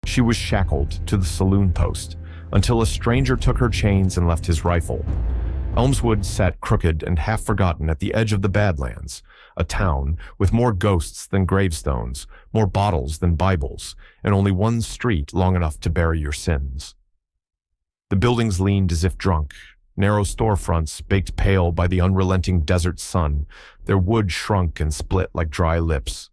She was shackled to the saloon post until a stranger took her chains and left his rifle. Elmswood sat crooked and half-forgotten at the edge of the Badlands, a town with more ghosts than gravestones, more bottles than Bibles, and only one street long enough to bury your sins. The buildings leaned as if drunk, narrow storefronts baked pale by the unrelenting desert sun, their wood shrunk and split like dry lips.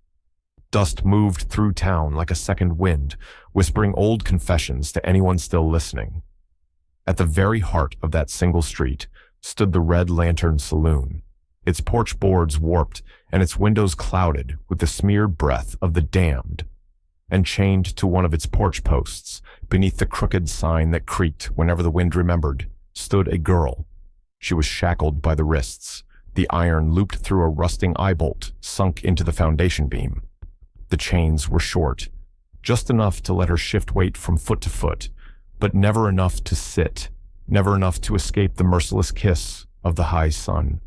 Dust moved through town like a second wind, whispering old confessions to anyone still listening. At the very heart of that single street stood the Red Lantern Saloon, its porch boards warped and its windows clouded with the smeared breath of the damned. And chained to one of its porch posts, beneath the crooked sign that creaked whenever the wind remembered, stood a girl. She was shackled by the wrists, the iron looped through a rusting eye bolt sunk into the foundation beam. The chains were short, just enough to let her shift weight from foot to foot, but never enough to sit, never enough to escape the merciless kiss of the high sun.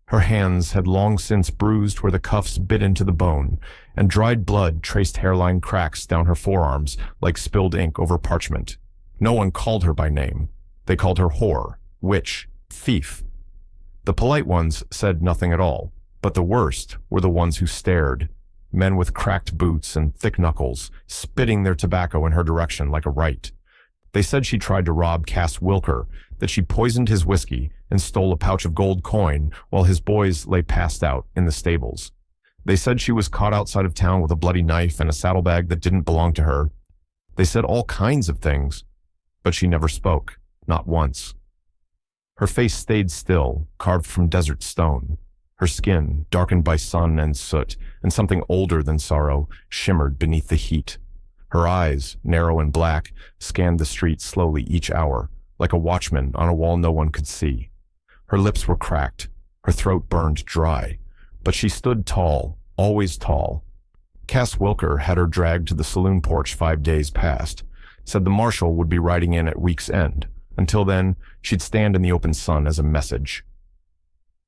Her hands had long since bruised where the cuffs bit into the bone, and dried blood traced hairline cracks down her forearms like spilled ink over parchment. No one called her by name. They called her whore, witch, thief. The polite ones said nothing at all, but the worst were the ones who stared, men with cracked boots and thick knuckles, spitting their tobacco in her direction like a right. They said she tried to rob Cass Wilker, that she poisoned his whiskey and stole a pouch of gold coin while his boys lay passed out in the stables. They said she was caught outside of town with a bloody knife and a saddlebag that didn't belong to her. They said all kinds of things, but she never spoke, not once. Her face stayed still, carved from desert stone. Her skin, darkened by sun and soot, and something older than sorrow, shimmered beneath the heat. Her eyes, narrow and black, scanned the street slowly each hour, like a watchman on a wall no one could see. Her lips were cracked, her throat burned dry, but she stood tall, always tall. Cass Wilker had her dragged to the saloon porch 5 days past, said the marshal would be riding in at week's end. Until then, she'd stand in the open sun as a message.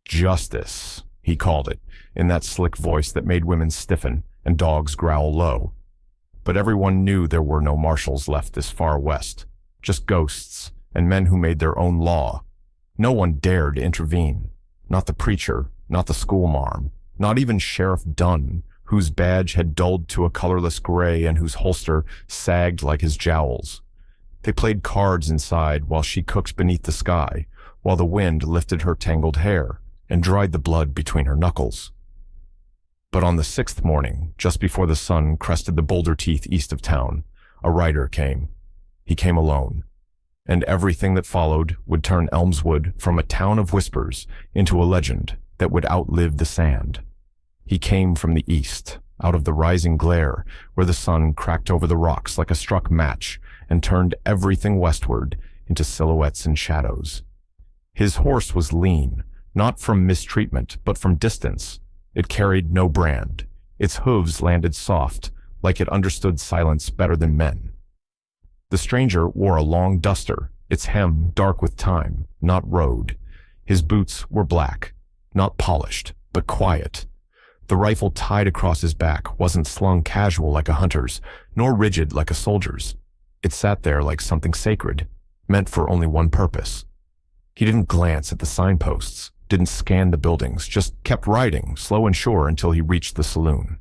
Justice, he called it, in that slick voice that made women stiffen and dogs growl low. But everyone knew there were no marshals left this far west, just ghosts and men who made their own law. No one dared intervene, not the preacher, not the schoolmarm, not even Sheriff Dunn, whose badge had dulled to a colorless gray and whose holster sagged like his jowls. They played cards inside while she cooked beneath the sky, while the wind lifted her tangled hair and dried the blood between her knuckles. But on the 6th morning, just before the sun crested the boulder teeth east of town, a rider came. He came alone, and everything that followed would turn Elmswood from a town of whispers into a legend that would outlive the sand. He came from the east, out of the rising glare, where the sun cracked over the rocks like a struck match and turned everything westward into silhouettes and shadows. His horse was lean, not from mistreatment, but from distance. It carried no brand. Its hooves landed soft, like it understood silence better than men. The stranger wore a long duster, its hem dark with time, not road. His boots were black, not polished, but quiet. The rifle tied across his back wasn't slung casual like a hunter's, nor rigid like a soldier's. It sat there like something sacred, meant for only one purpose. He didn't glance at the signposts, didn't scan the buildings, just kept riding, slow and sure, until he reached the saloon.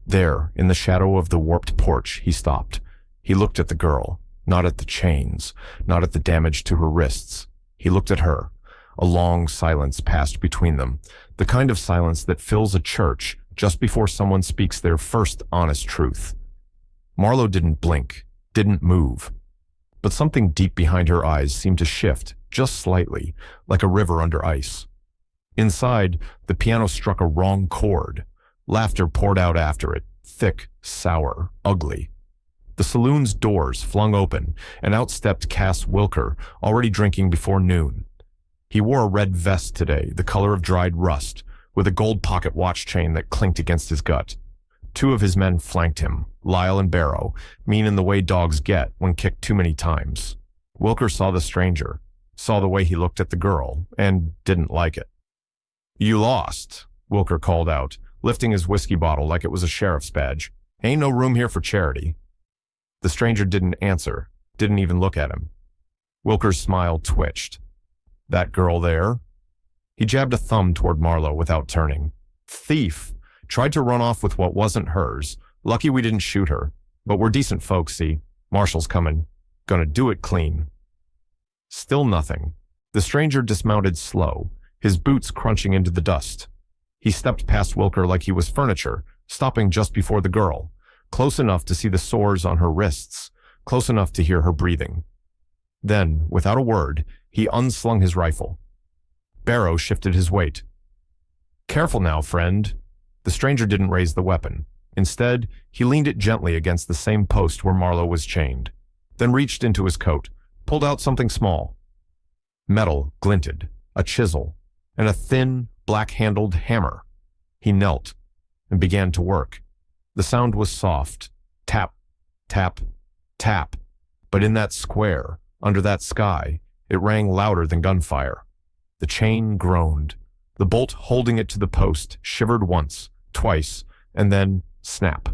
There, in the shadow of the warped porch, he stopped. He looked at the girl, not at the chains, not at the damage to her wrists. He looked at her. A long silence passed between them, the kind of silence that fills a church just before someone speaks their first honest truth. Marlowe didn't blink, didn't move. But something deep behind her eyes seemed to shift, just slightly, like a river under ice. Inside, the piano struck a wrong chord. Laughter poured out after it, thick, sour, ugly. The saloon's doors flung open, and out stepped Cass Wilker, already drinking before noon. He wore a red vest today, the color of dried rust, with a gold pocket watch chain that clinked against his gut. 2 of his men flanked him, Lyle and Barrow, mean in the way dogs get when kicked too many times. Wilker saw the stranger, saw the way he looked at the girl, and didn't like it. "You lost," Wilker called out, lifting his whiskey bottle like it was a sheriff's badge. "Ain't no room here for charity." The stranger didn't answer, didn't even look at him. Wilker's smile twitched. That girl there? He jabbed a thumb toward Marlowe without turning. Thief! Tried to run off with what wasn't hers. Lucky we didn't shoot her. But we're decent folks, see? Marshal's coming. Gonna do it clean. Still nothing. The stranger dismounted slow, his boots crunching into the dust. He stepped past Wilker like he was furniture, stopping just before the girl, close enough to see the sores on her wrists, close enough to hear her breathing. Then, without a word, he unslung his rifle. Barrow shifted his weight. Careful now, friend. The stranger didn't raise the weapon. Instead, he leaned it gently against the same post where Marlowe was chained, then reached into his coat, pulled out something small. Metal glinted, a chisel, and a thin, black-handled hammer. He knelt and began to work. The sound was soft, tap, tap, tap, but in that square, under that sky, it rang louder than gunfire. The chain groaned. The bolt holding it to the post shivered once, twice, and then snap.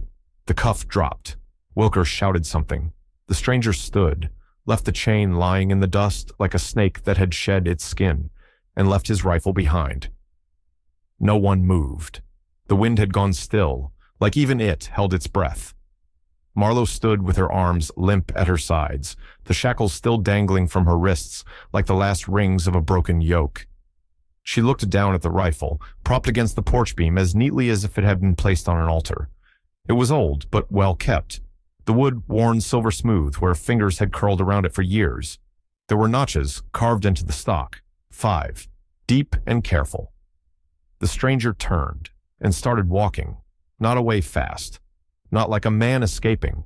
The cuff dropped. Wilker shouted something. The stranger stood, left the chain lying in the dust like a snake that had shed its skin, and left his rifle behind. No one moved. The wind had gone still, like even it held its breath. Marlowe stood with her arms limp at her sides, the shackles still dangling from her wrists like the last rings of a broken yoke. She looked down at the rifle, propped against the porch beam as neatly as if it had been placed on an altar. It was old, but well kept. The wood worn silver smooth where fingers had curled around it for years. There were notches carved into the stock, 5, deep and careful. The stranger turned and started walking, not away fast, not like a man escaping,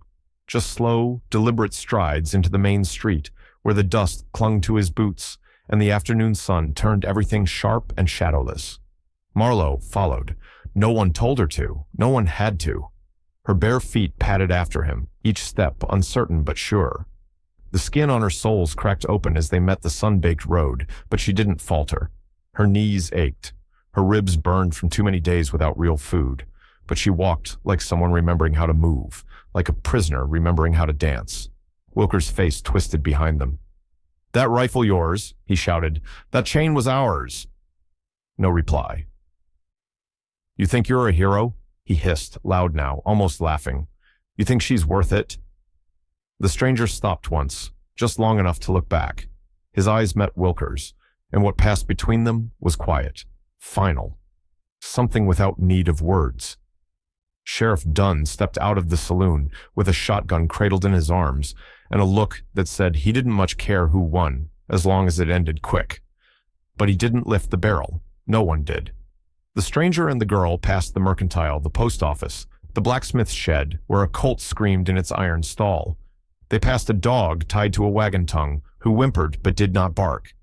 just slow, deliberate strides into the main street where the dust clung to his boots and the afternoon sun turned everything sharp and shadowless. Marlowe followed. No one told her to, no one had to. Her bare feet padded after him, each step uncertain but sure. The skin on her soles cracked open as they met the sun-baked road, but she didn't falter. Her knees ached. Her ribs burned from too many days without real food, but she walked like someone remembering how to move, like a prisoner remembering how to dance. Wilker's face twisted behind them. That rifle yours, he shouted. That chain was ours. No reply. You think you're a hero? He hissed, loud now, almost laughing. You think she's worth it? The stranger stopped once, just long enough to look back. His eyes met Wilker's, and what passed between them was quiet, final, something without need of words. Sheriff Dunn stepped out of the saloon with a shotgun cradled in his arms and a look that said he didn't much care who won, as long as it ended quick. But he didn't lift the barrel. No one did. The stranger and the girl passed the mercantile, the post office, the blacksmith's shed, where a colt screamed in its iron stall. They passed a dog tied to a wagon tongue, who whimpered but did not bark.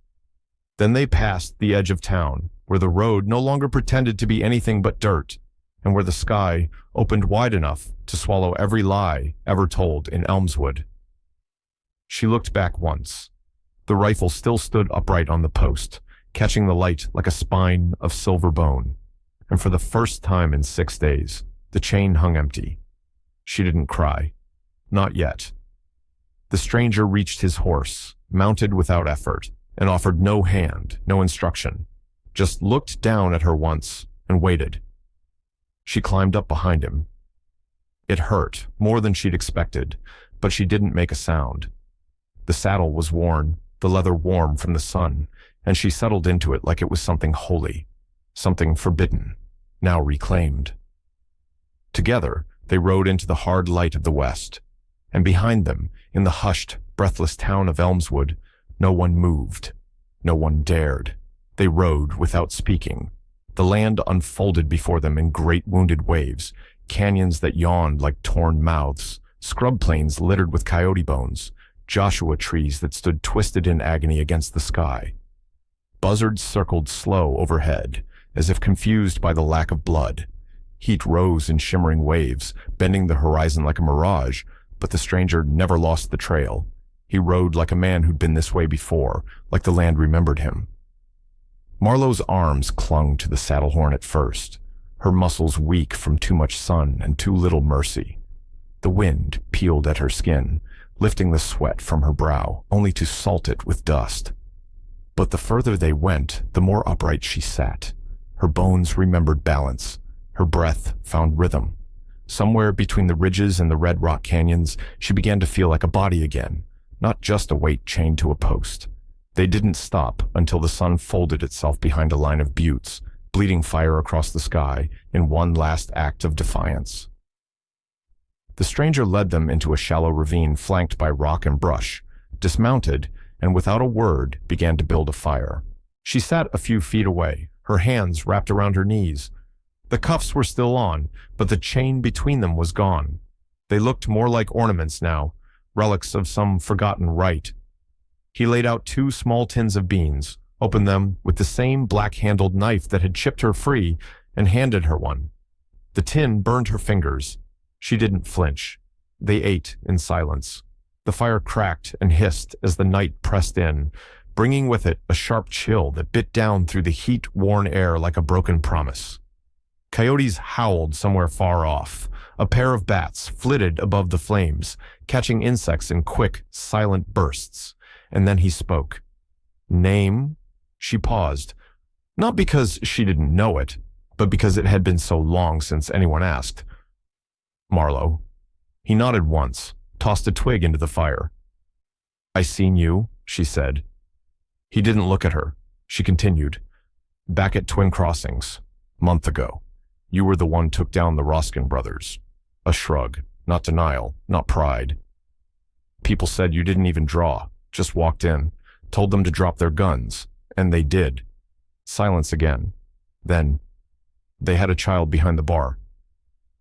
Then they passed the edge of town, where the road no longer pretended to be anything but dirt, and where the sky opened wide enough to swallow every lie ever told in Elmswood. She looked back once. The rifle still stood upright on the post, catching the light like a spine of silver bone. And for the first time in 6 days, the chain hung empty. She didn't cry. Not yet. The stranger reached his horse, mounted without effort, and offered no hand, no instruction. Just looked down at her once and waited. She climbed up behind him. It hurt, more than she'd expected, but she didn't make a sound. The saddle was worn, the leather warm from the sun, and she settled into it like it was something holy, something forbidden, now reclaimed. Together, they rode into the hard light of the west, and behind them, in the hushed, breathless town of Elmswood, no one moved, no one dared. They rode without speaking. The land unfolded before them in great wounded waves, canyons that yawned like torn mouths, scrub plains littered with coyote bones, Joshua trees that stood twisted in agony against the sky. Buzzards circled slow overhead, as if confused by the lack of blood. Heat rose in shimmering waves, bending the horizon like a mirage, but the stranger never lost the trail. He rode like a man who'd been this way before, like the land remembered him. Marlowe's arms clung to the saddle horn at first, her muscles weak from too much sun and too little mercy. The wind peeled at her skin, lifting the sweat from her brow, only to salt it with dust. But the further they went, the more upright she sat. Her bones remembered balance. Her breath found rhythm. Somewhere between the ridges and the red rock canyons, she began to feel like a body again, not just a weight chained to a post. They didn't stop until the sun folded itself behind a line of buttes, bleeding fire across the sky in one last act of defiance. The stranger led them into a shallow ravine flanked by rock and brush, dismounted, and without a word began to build a fire. She sat a few feet away, her hands wrapped around her knees. The cuffs were still on, but the chain between them was gone. They looked more like ornaments now, relics of some forgotten rite. He laid out 2 small tins of beans, opened them with the same black-handled knife that had chipped her free, and handed her one. The tin burned her fingers. She didn't flinch. They ate in silence. The fire cracked and hissed as the night pressed in, bringing with it a sharp chill that bit down through the heat-worn air like a broken promise. Coyotes howled somewhere far off. A pair of bats flitted above the flames, catching insects in quick, silent bursts. And then he spoke. "Name?" She paused, not because she didn't know it, but because it had been so long since anyone asked. "Marlowe." He nodded once, tossed a twig into the fire. "I seen you," she said. He didn't look at her. She continued. "Back at Twin Crossings, month ago. You were the one took down the Roskin brothers." A shrug, not denial, not pride. "People said you didn't even draw, just walked in, told them to drop their guns, and they did." Silence again. Then, "They had a child behind the bar.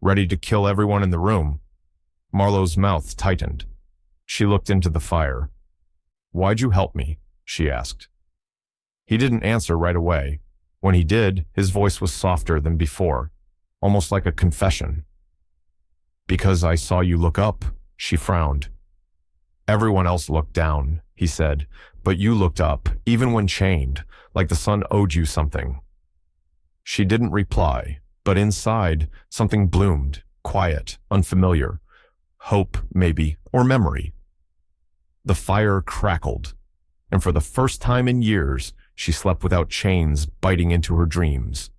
Ready to kill everyone in the room." Marlowe's mouth tightened. She looked into the fire. "Why'd you help me?" she asked. He didn't answer right away. When he did, his voice was softer than before, almost like a confession. "Because I saw you look up," she frowned. "Everyone else looked down," he said, "but you looked up, even when chained, like the sun owed you something." She didn't reply, but inside, something bloomed, quiet, unfamiliar. Hope, maybe, or memory. The fire crackled, and for the first time in years, she slept without chains biting into her dreams.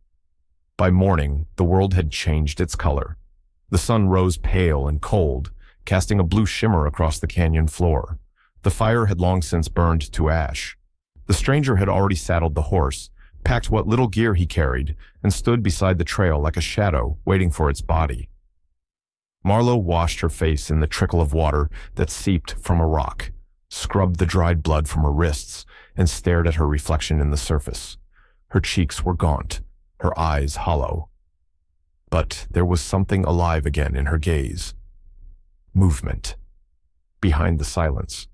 By morning, the world had changed its color. The sun rose pale and cold, casting a blue shimmer across the canyon floor. The fire had long since burned to ash. The stranger had already saddled the horse, packed what little gear he carried, and stood beside the trail like a shadow, waiting for its body. Marlowe washed her face in the trickle of water that seeped from a rock, scrubbed the dried blood from her wrists, and stared at her reflection in the surface. Her cheeks were gaunt, her eyes hollow. But there was something alive again in her gaze. Movement. Behind the silence.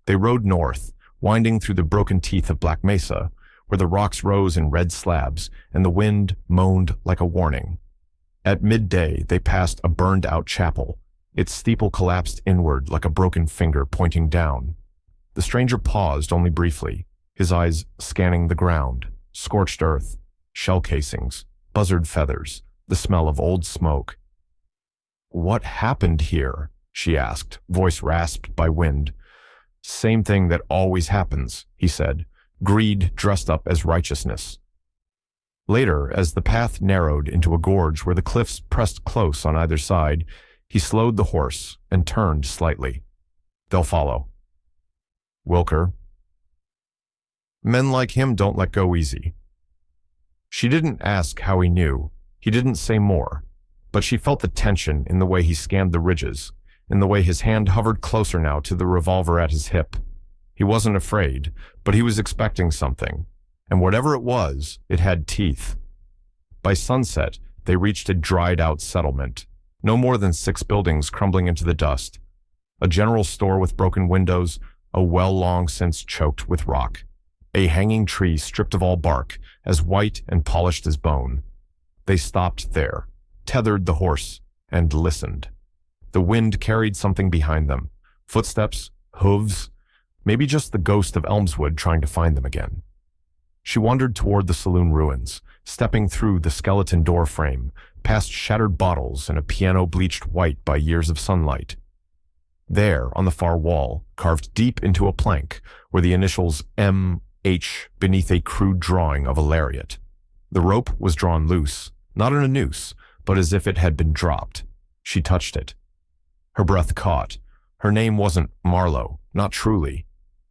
They rode north, winding through the broken teeth of Black Mesa, where the rocks rose in red slabs and the wind moaned like a warning. At midday, they passed a burned-out chapel. Its steeple collapsed inward like a broken finger pointing down. The stranger paused only briefly, his eyes scanning the ground, scorched earth, shell casings, buzzard feathers, the smell of old smoke. "What happened here?" she asked, voice rasped by wind. "Same thing that always happens," he said, greed dressed up as righteousness. Later, as the path narrowed into a gorge where the cliffs pressed close on either side, he slowed the horse and turned slightly. "They'll follow." "Wilker." "Men like him don't let go easy." She didn't ask how he knew. He didn't say more, but she felt the tension in the way he scanned the ridges, in the way his hand hovered closer now to the revolver at his hip. He wasn't afraid, but he was expecting something, and whatever it was, it had teeth. By sunset, they reached a dried-out settlement, no more than 6 buildings crumbling into the dust. A general store with broken windows, a well long since choked with rock. A hanging tree stripped of all bark, as white and polished as bone. They stopped there, tethered the horse, and listened. The wind carried something behind them. Footsteps, hooves, maybe just the ghost of Elmswood trying to find them again. She wandered toward the saloon ruins, stepping through the skeleton door frame, past shattered bottles and a piano bleached white by years of sunlight. There, on the far wall, carved deep into a plank, were the initials M.H. beneath a crude drawing of a lariat. The rope was drawn loose, not in a noose, but as if it had been dropped. She touched it. Her breath caught. Her name wasn't Marlowe, not truly.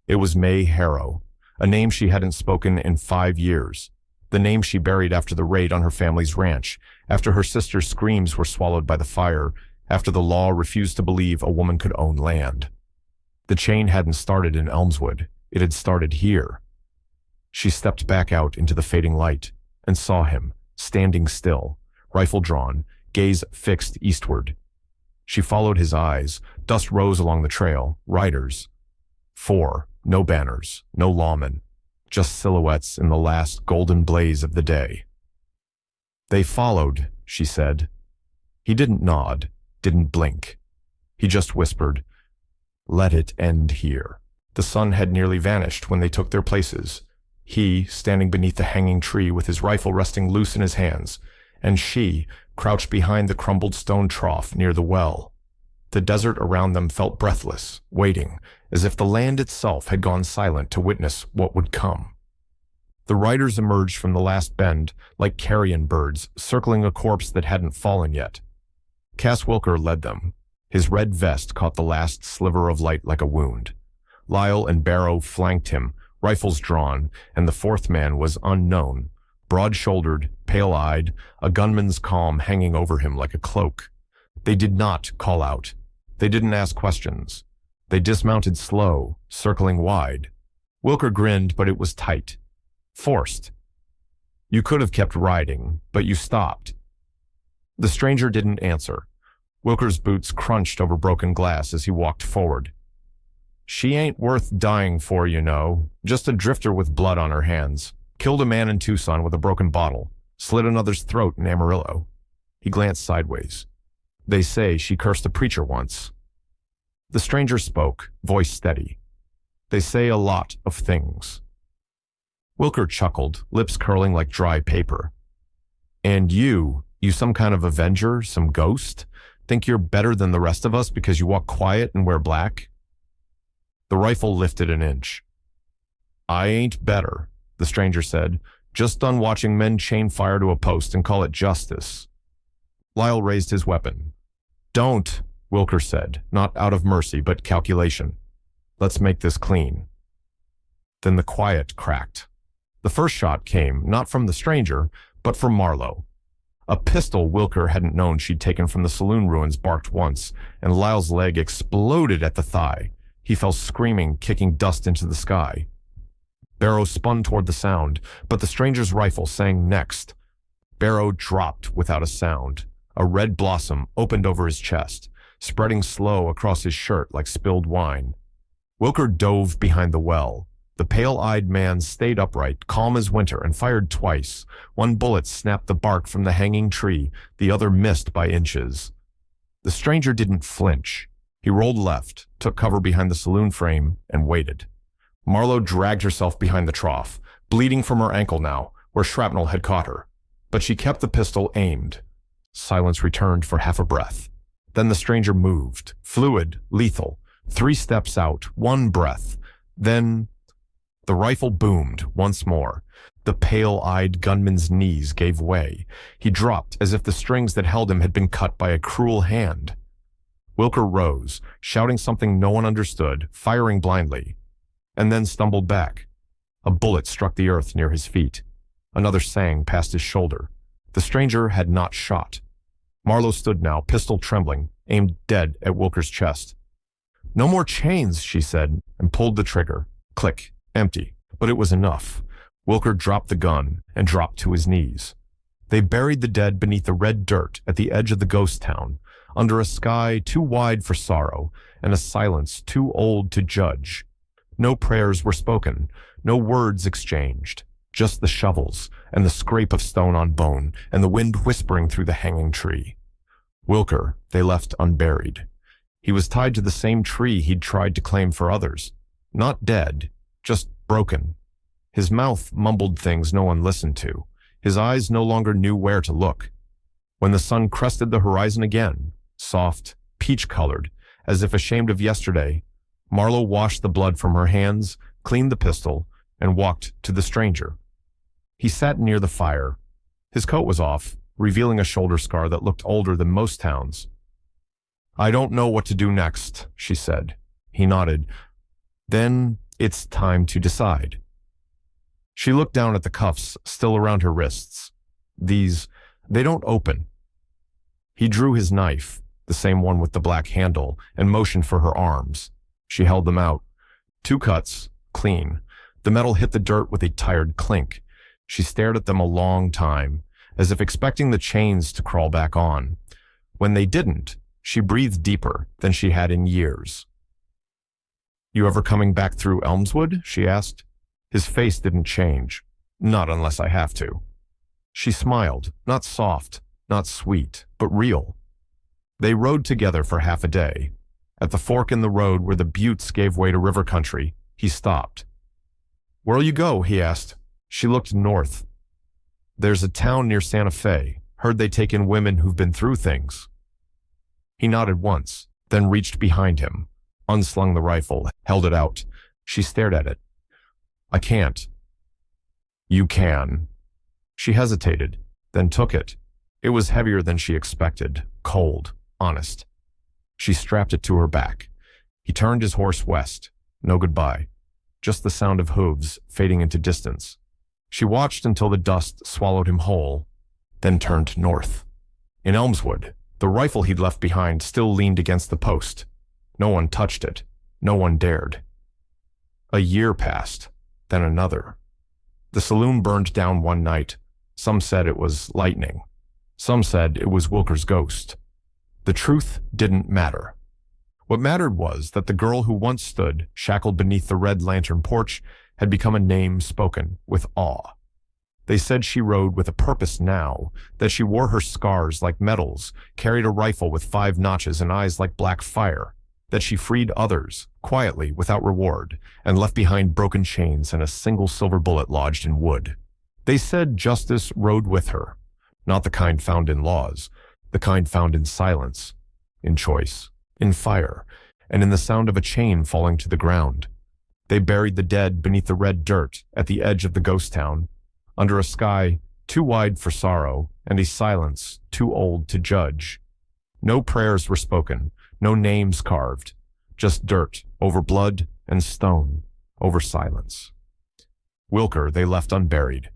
It was May Harrow, a name she hadn't spoken in 5 years. The name she buried after the raid on her family's ranch, after her sister's screams were swallowed by the fire, after the law refused to believe a woman could own land. The chain hadn't started in Elmswood. It had started here. She stepped back out into the fading light and saw him, standing still, rifle drawn, gaze fixed eastward. She followed his eyes. Dust rose along the trail. Riders. 4. No banners. No lawmen. Just silhouettes in the last golden blaze of the day. They followed, she said. He didn't nod, didn't blink. He just whispered, "Let it end here." The sun had nearly vanished when they took their places. He, standing beneath the hanging tree with his rifle resting loose in his hands, and she, crouched behind the crumbled stone trough near the well. The desert around them felt breathless, waiting, as if the land itself had gone silent to witness what would come. The riders emerged from the last bend like carrion birds circling a corpse that hadn't fallen yet. Cass Wilker led them. His red vest caught the last sliver of light like a wound. Lyle and Barrow flanked him, rifles drawn, and the fourth man was unknown, broad-shouldered, pale-eyed, a gunman's calm hanging over him like a cloak. They did not call out. They didn't ask questions. They dismounted slow, circling wide. Wilker grinned, but it was tight. Forced. You could have kept riding, but you stopped. The stranger didn't answer. Wilker's boots crunched over broken glass as he walked forward. "She ain't worth dying for, you know. Just a drifter with blood on her hands. Killed a man in Tucson with a broken bottle. Slit another's throat in Amarillo." He glanced sideways. "They say she cursed a preacher once." The stranger spoke, voice steady. "They say a lot of things." Wilker chuckled, lips curling like dry paper. "And you some kind of avenger, some ghost? Think you're better than the rest of us because you walk quiet and wear black?" The rifle lifted an inch. "I ain't better," the stranger said. "Just done watching men chain fire to a post and call it justice." Lyle raised his weapon. "Don't," Wilker said, not out of mercy but calculation. "Let's make this clean." Then the quiet cracked. The first shot came, not from the stranger, but from Marlowe. A pistol Wilker hadn't known she'd taken from the saloon ruins barked once, and Lyle's leg exploded at the thigh. He fell screaming, kicking dust into the sky. Barrow spun toward the sound, but the stranger's rifle sang next. Barrow dropped without a sound. A red blossom opened over his chest, spreading slow across his shirt like spilled wine. Wilker dove behind the well. The pale-eyed man stayed upright, calm as winter, and fired twice. One bullet snapped the bark from the hanging tree, the other missed by inches. The stranger didn't flinch. He rolled left, took cover behind the saloon frame, and waited. Marlowe dragged herself behind the trough, bleeding from her ankle now, where shrapnel had caught her. But she kept the pistol aimed. Silence returned for half a breath. Then the stranger moved, fluid, lethal, 3 steps out, 1 breath. Then the rifle boomed once more. The pale-eyed gunman's knees gave way. He dropped as if the strings that held him had been cut by a cruel hand. Wilker rose, shouting something no one understood, firing blindly, and then stumbled back. A bullet struck the earth near his feet. Another sang past his shoulder. The stranger had not shot. Marlowe stood now, pistol trembling, aimed dead at Wilker's chest. "No more chains," she said, and pulled the trigger. Click. Empty. But it was enough. Wilker dropped the gun and dropped to his knees. They buried the dead beneath the red dirt at the edge of the ghost town, under a sky too wide for sorrow and a silence too old to judge. No prayers were spoken, no words exchanged, just the shovels and the scrape of stone on bone and the wind whispering through the hanging tree. Wilker they left unburied. He was tied to the same tree he'd tried to claim for others. Not dead, just broken. His mouth mumbled things no one listened to. His eyes no longer knew where to look. When the sun crested the horizon again, soft, peach-colored, as if ashamed of yesterday, Marlowe washed the blood from her hands, cleaned the pistol, and walked to the stranger. He sat near the fire. His coat was off, revealing a shoulder scar that looked older than most towns. "I don't know what to do next," she said. He nodded. "Then it's time to decide." She looked down at the cuffs still around her wrists. They don't open." He drew his knife, the same one with the black handle, and motioned for her arms. She held them out. 2 cuts, clean. The metal hit the dirt with a tired clink. She stared at them a long time, as if expecting the chains to crawl back on. When they didn't, she breathed deeper than she had in years. "You ever coming back through Elmswood?" she asked. His face didn't change. "Not unless I have to." She smiled, not soft, not sweet, but real. They rode together for half a day. At the fork in the road where the buttes gave way to river country, he stopped. "Where'll you go?" he asked. She looked north. "There's a town near Santa Fe. Heard they take in women who've been through things." He nodded once, then reached behind him, unslung the rifle, held it out. She stared at it. "I can't." "You can." She hesitated, then took it. It was heavier than she expected, cold, honest. She strapped it to her back. He turned his horse west. No goodbye. Just the sound of hooves fading into distance. She watched until the dust swallowed him whole, then turned north. In Elmswood, the rifle he'd left behind still leaned against the post. No one touched it. No one dared. A year passed, then another. The saloon burned down one night. Some said it was lightning. Some said it was Wilker's ghost. The truth didn't matter. What mattered was that the girl who once stood, shackled beneath the red lantern porch, had become a name spoken with awe. They said she rode with a purpose now, that she wore her scars like medals, carried a rifle with 5 notches and eyes like black fire, that she freed others, quietly, without reward, and left behind broken chains and a single silver bullet lodged in wood. They said justice rode with her, not the kind found in laws, the kind found in silence, in choice, in fire, and in the sound of a chain falling to the ground. They buried the dead beneath the red dirt at the edge of the ghost town, under a sky too wide for sorrow and a silence too old to judge. No prayers were spoken, no names carved, just dirt over blood and stone over silence. Wilker they left unburied.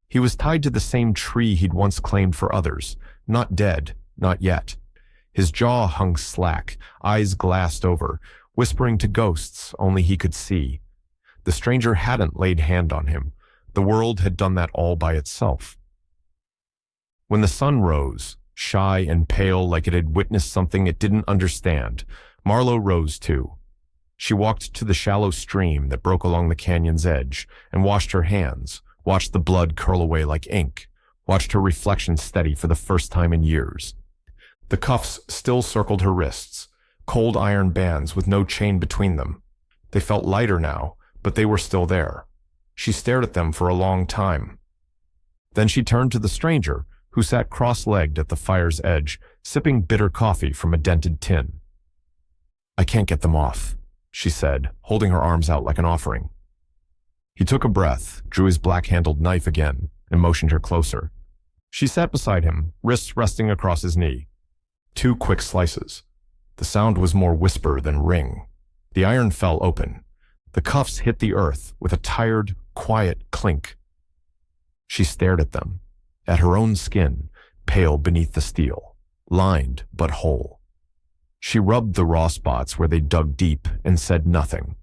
He was tied to the same tree he'd once claimed for others, not dead, not yet. His jaw hung slack, eyes glassed over, whispering to ghosts only he could see. The stranger hadn't laid hand on him. The world had done that all by itself. When the sun rose, shy and pale like it had witnessed something it didn't understand, Marlowe rose too. She walked to the shallow stream that broke along the canyon's edge and washed her hands, watched the blood curl away like ink, watched her reflection steady for the first time in years. The cuffs still circled her wrists, cold iron bands with no chain between them. They felt lighter now, but they were still there. She stared at them for a long time. Then she turned to the stranger, who sat cross-legged at the fire's edge, sipping bitter coffee from a dented tin. "I can't get them off," she said, holding her arms out like an offering. He took a breath, drew his black-handled knife again, and motioned her closer. She sat beside him, wrists resting across his knee. 2 quick slices. The sound was more whisper than ring. The iron fell open. The cuffs hit the earth with a tired, quiet clink. She stared at them, at her own skin, pale beneath the steel, lined but whole. She rubbed the raw spots where they dug deep and said nothing.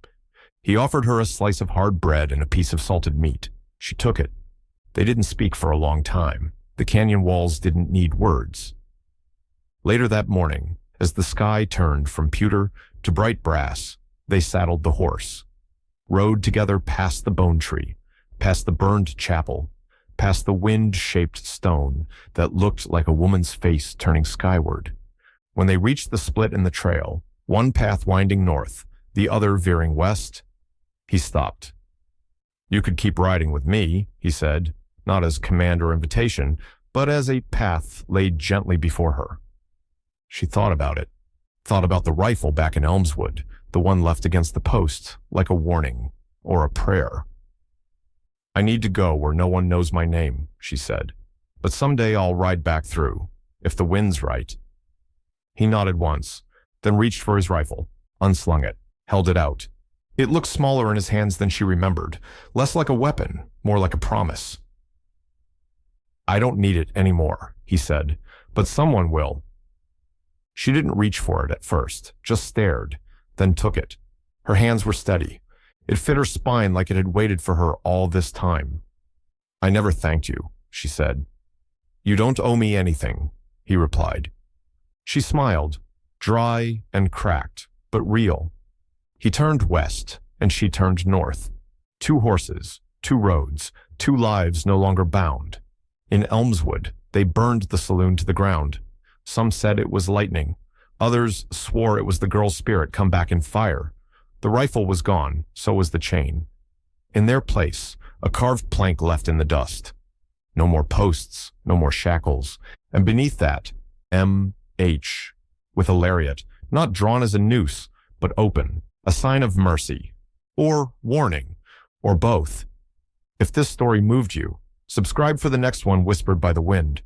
He offered her a slice of hard bread and a piece of salted meat. She took it. They didn't speak for a long time. The canyon walls didn't need words. Later that morning, as the sky turned from pewter to bright brass, they saddled the horse, rode together past the bone tree, past the burned chapel, past the wind-shaped stone that looked like a woman's face turning skyward. When they reached the split in the trail, one path winding north, the other veering west, he stopped. "You could keep riding with me," he said, not as command or invitation, but as a path laid gently before her. She thought about it, thought about the rifle back in Elmswood, the one left against the post, like a warning or a prayer. "I need to go where no one knows my name," she said, "but someday I'll ride back through, if the wind's right." He nodded once, then reached for his rifle, unslung it, held it out. It looked smaller in his hands than she remembered, less like a weapon, more like a promise. "I don't need it anymore," he said, "but someone will." She didn't reach for it at first, just stared, then took it. Her hands were steady. It fit her spine like it had waited for her all this time. "I never thanked you," she said. "You don't owe me anything," he replied. She smiled, dry and cracked, but real. He turned west, and she turned north. 2 horses, 2 roads, 2 lives no longer bound. In Elmswood, they burned the saloon to the ground. Some said it was lightning. Others swore it was the girl's spirit come back in fire. The rifle was gone, so was the chain. In their place, a carved plank left in the dust. No more posts, no more shackles, and beneath that, M.H., with a lariat, not drawn as a noose, but open, a sign of mercy, or warning, or both. If this story moved you, subscribe for the next one whispered by the wind.